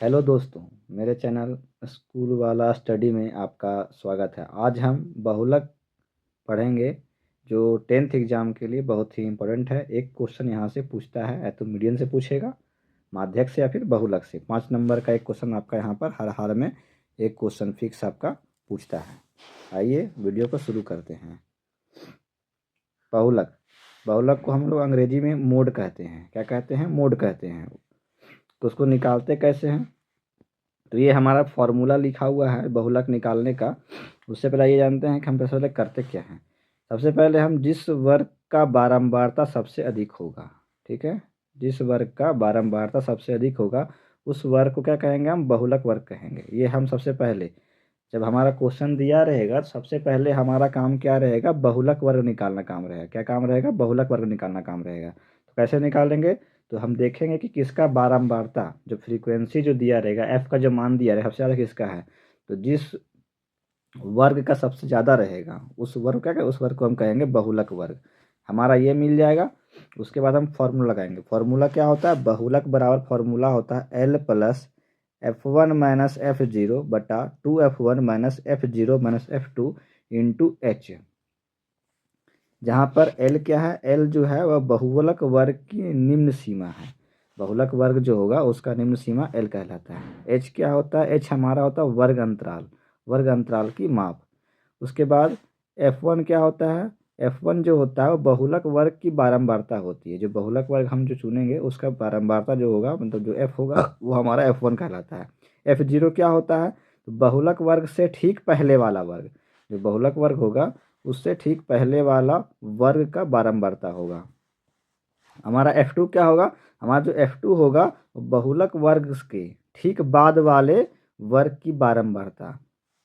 Hello दोस्तों, मेरे channel school वाला स्टडी में आपका स्वागत है। आज हम बहुलक पढ़ेंगे जो 10th एग्ज़ाम के लिए बहुत ही इम्पोर्टेंट है। एक क्वेश्चन यहाँ से पूछता है, या तो मीडियन से पूछेगा, माध्यक से, या फिर बहुलक से। 5 नंबर का एक क्वेश्चन आपका यहाँ पर हर हाल में एक क्वेश्चन फिक्स आपका पूछता है। आइए वीडियो को शुरू करते हैं। बहुलक बहुलक को हम लोग अंग्रेजी में मोड कहते हैं। क्या कहते हैं? मोड कहते हैं। तो उसको निकालते कैसे हैं? तो ये हमारा फॉर्मूला लिखा हुआ है बहुलक निकालने का। उससे पहले ये जानते हैं कि हम सबसे पहले करते क्या हैं। सबसे पहले हम जिस वर्ग का बारंबारता सबसे अधिक होगा, ठीक है, जिस वर्ग का बारंबारता सबसे अधिक होगा उस वर्ग को क्या कहेंगे? हम बहुलक वर्ग कहेंगे। ये हम सबसे पहले, जब हमारा क्वेश्चन दिया रहेगा तो सबसे पहले हमारा काम क्या रहेगा? बहुलक वर्ग निकालना काम रहेगा। क्या काम रहेगा? बहुलक वर्ग निकालना काम रहेगा। तो कैसे निकालेंगे? तो हम देखेंगे कि किसका बारंबारता, जो फ्रीक्वेंसी जो दिया रहेगा, एफ का जो मान दिया रहेगा सबसे ज़्यादा किसका है। तो जिस वर्ग का सबसे ज़्यादा रहेगा उस वर्ग क्या कहें? उस वर्ग को हम कहेंगे बहुलक वर्ग। हमारा ये मिल जाएगा। उसके बाद हम फॉर्मूला लगाएंगे। फॉर्मूला क्या होता है? बहुलक बराबर फॉर्मूला होता है L plus F1 minus F0 बटा 2F1 minus F0 minus F2 into H. जहाँ पर L क्या है? L जो है वह बहुलक वर्ग की निम्न सीमा है। बहुलक वर्ग जो होगा उसका निम्न सीमा L कहलाता है। H क्या होता है? H हमारा होता है वर्ग अंतराल, वर्ग अंतराल की माप। उसके बाद F1 क्या होता है? F1 जो होता है वो बहुलक वर्ग की बारंबारता होती है। जो बहुलक वर्ग हम जो चुनेंगे उसका बारंबारता जो होगा, मतलब जो F होगा, वो हमारा F1 कहलाता है। F0 क्या होता है? तो बहुलक वर्ग से ठीक पहले वाला वर्ग, जो बहुलक वर्ग होगा उससे ठीक पहले वाला वर्ग का बारंबारता होगा। हमारा F2 क्या होगा? हमारा जो F2 होगा बहुलक वर्ग के ठीक बाद वाले वर्ग की बारंबारता।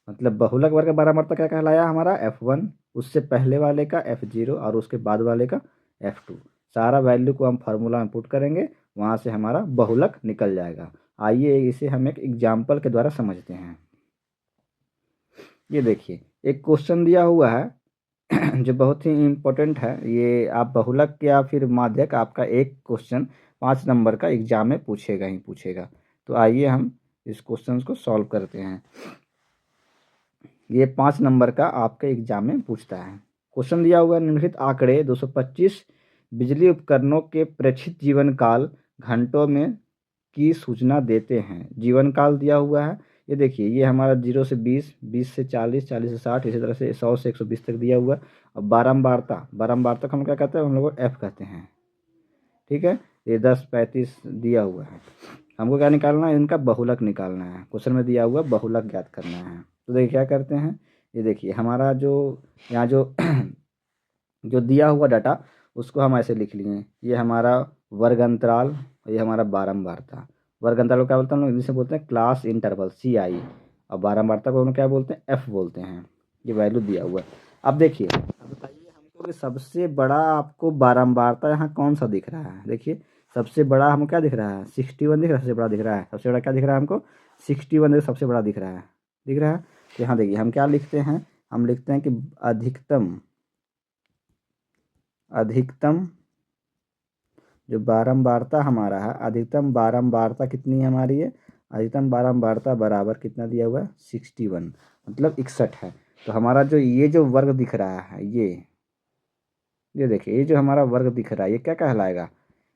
मतलब बहुलक वर्ग का बारंबारता क्या कहलाया? हमारा F1, उससे पहले वाले का F0 और उसके बाद वाले का F2। सारा वैल्यू को हम फार्मूला में पुट करेंगे, वहाँ से हमारा बहुलक निकल जाएगा। आइए इसे हम एक एग्जाम्पल के द्वारा समझते हैं। ये देखिए, एक क्वेश्चन दिया हुआ है जो बहुत ही इम्पोर्टेंट है। ये आप बहुलक या फिर माध्यक, आपका एक क्वेश्चन 5 नंबर का एग्जाम में पूछेगा ही पूछेगा। तो आइए हम इस क्वेश्चन को सॉल्व करते हैं। ये 5 नंबर का आपके एग्जाम में पूछता है। क्वेश्चन दिया हुआ है, निम्नलिखित आंकड़े 225 बिजली उपकरणों के प्रेक्षित जीवन काल घंटों में की सूचना देते हैं। जीवन काल दिया हुआ है। ये देखिए, ये हमारा 0 से 20, 20 से 40, 40 से 60, इसी तरह से 100 से 120 तक दिया हुआ है। अब बारंबारता, बारंबारता को हम क्या कहते हैं? हम लोग एफ कहते हैं, ठीक है। ये 10, 35 दिया हुआ है। हमको क्या निकालना है? इनका बहुलक निकालना है। क्वेश्चन में दिया हुआ बहुलक ज्ञात करना है। तो देखिए क्या करते हैं। ये देखिए हमारा जो यहाँ जो जो दिया हुआ डाटा उसको हम ऐसे लिख लिए। ये हमारा वर्ग अंतराल, ये हमारा बारंबारता। वर्ग अंतराल को क्या बोलते हैं? हम लोग इंग्लिश में बोलते हैं क्लास इंटरवल, CI। और बारंबारता को हम क्या बोलते हैं? F बोलते हैं। ये वैल्यू दिया हुआ है। अब देखिए, अब बताइए हमको कि सबसे बड़ा आपको बारंबारता यहाँ कौन सा दिख रहा है? देखिए, सबसे बड़ा हमको क्या दिख रहा है? 61 दिख रहा है। सबसे बड़ा दिख रहा है। सबसे बड़ा क्या दिख रहा है हमको? 61 सबसे बड़ा दिख रहा है। दिख रहा है। तो यहाँ देखिए हम क्या लिखते हैं? हम लिखते हैं कि अधिकतम, अधिकतम जो बारंबारता हमारा है, अधिकतम बारंबारता कितनी है हमारी? है अधिकतम बारंबारता बराबर कितना दिया हुआ है? 61, मतलब 61 है। तो हमारा जो ये जो वर्ग दिख रहा है, ये देखिए, ये जो हमारा वर्ग दिख रहा है ये क्या कहलाएगा?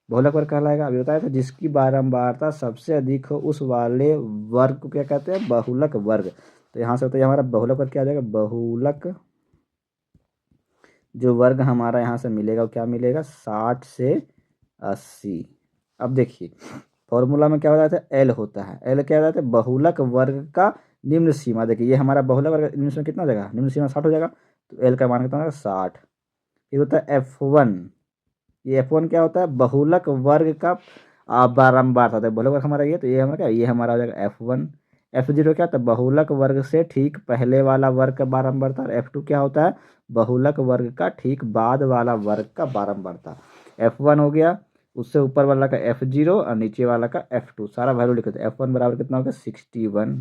बहुलक वर्ग कहलाएगा। अभी बताया था जिसकी बारंबारता सबसे अधिक हो उस वाले वर्ग को क्या कहते हैं? बहुलक वर्ग। तो यहाँ से होता है हमारा बहुलक वर्ग क्या आ जाएगा? बहुलक जो वर्ग हमारा यहाँ से मिलेगा वो क्या मिलेगा? 60 से 80। अब देखिए फॉर्मूला में क्या हो जाता है? एल होता है। एल क्या हो जाता है? बहुलक वर्ग का निम्न सीमा। देखिए ये हमारा बहुलक वर्ग निम्न सीमा कितना हो जाएगा? निम्न सीमा 60 हो जाएगा। तो एल का मान कितना होगा? 60। फिर होता है F1। ये F1 क्या होता है? बहुलक वर्ग का बारंबारता होता है। बहुलक वर्ग हमारा ये, तो ये हमारा क्या? ये हमारा हो जाएगा F1। F0 क्या होता है? बहुलक वर्ग से ठीक पहले वाला वर्ग का बारंबारता। और F2 क्या होता है? बहुलक वर्ग का ठीक बाद वाला वर्ग का बारंबारता। F1 हो गया, उससे ऊपर वाला का F0 और नीचे वाला का F2। सारा वैल्यू लिख देते हैं। F1 बराबर कितना हो गया? 61।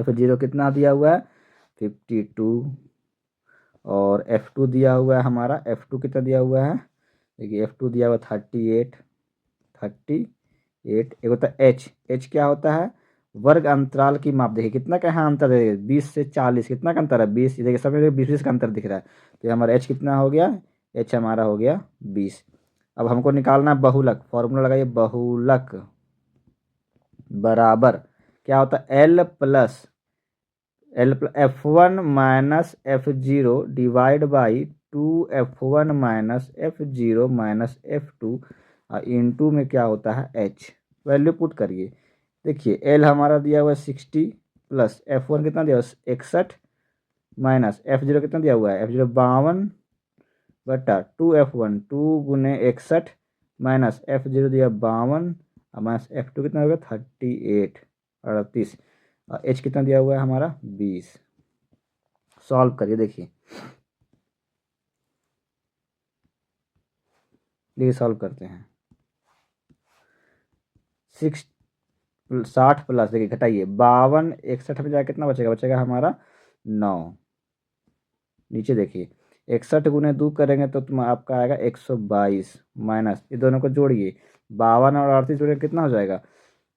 F0 कितना दिया हुआ है? 52। और F2 दिया हुआ है हमारा, F2 कितना दिया हुआ है? देखिए F2 दिया हुआ 38, 38 8। एक होता है एच क्या होता है, वर्ग अंतराल की माप। देखिए कितना का यहाँ अंतर है, 20 से 40 कितना का अंतर है, 20। देखिए सब में 20 का अंतर दिख रहा है, तो ये हमारा एच कितना हो गया, एच हमारा हो गया 20। अब हमको निकालना है बहुलक, फॉर्मूला लगाइए, बहुलक बराबर क्या होता है, F1 minus F0 divide by 2F1 minus F0 minus F2 into में क्या होता है H। वैल्यू पुट करिए, देखिए L हमारा दिया हुआ है 60 प्लस F1 कितना दिया हुआ है 61 माइनस F0 कितना दिया हुआ है F0 52 बटा 2F1 2 गुने 61 माइनस F0 दिया 52 माइनस F2 कितना हो गया 38 38 और H कितना दिया हुआ है हमारा 20। सॉल्व करिए, देखिए सॉल्व करते हैं। 60 प्लस, देखिए घटाइए 52 61 में जाकर कितना बचेगा, बचेगा हमारा 9। नीचे देखिए 61 गुने 2 करेंगे तो तुम आपका आएगा 122 माइनस ये दोनों को जोड़िए 52 और 38 जोड़िए कितना हो जाएगा,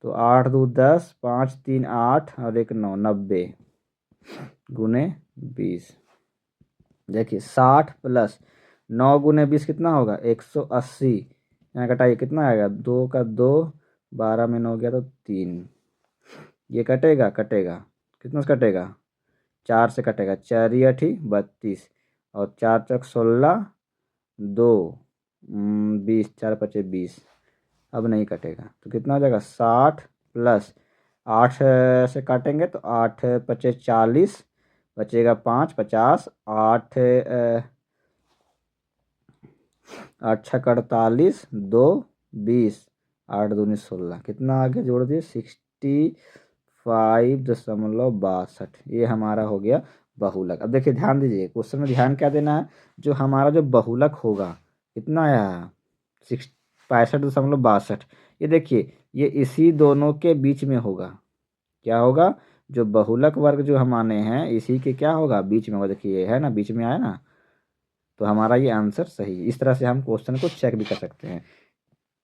तो 8 2 10 5 3 8 और 1 9 90 गुने 20। देखिए 60 प्लस 9 गुने 20 कितना होगा 180। यहाँ घटाइए कितना आएगा, 2 का 2 12 में 9 गया तो 3। ये कटेगा कटेगा कितना से कटेगा, 4 से कटेगा, 4 8 32 और 4 चौक 16 2 20 4 पचे 20। अब नहीं कटेगा तो कितना हो जाएगा 60 प्लस 8 से काटेंगे तो 8 पचे 40 बचेगा 5 50 8 8 छः 48 2 20 8 दूनी 16 कितना आगे जोड़ दिए 65.62। ये हमारा हो गया बहुलक। अब देखिए ध्यान दीजिए क्वेश्चन में ध्यान क्या देना है, जो हमारा जो बहुलक होगा कितना आया 65.62। ये देखिए ये इसी दोनों के बीच में होगा, क्या होगा, जो बहुलक वर्ग जो हम आने हैं इसी के क्या होगा बीच में होगा। देखिए ये है ना बीच में आया ना, तो हमारा ये आंसर सही। इस तरह से हम क्वेश्चन को चेक भी कर सकते हैं।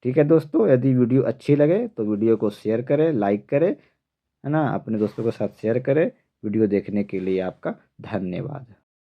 ठीक है दोस्तों, यदि वीडियो अच्छी लगे तो वीडियो को शेयर करें, लाइक करें, है ना, अपने दोस्तों के साथ शेयर करें। वीडियो देखने के लिए आपका धन्यवाद।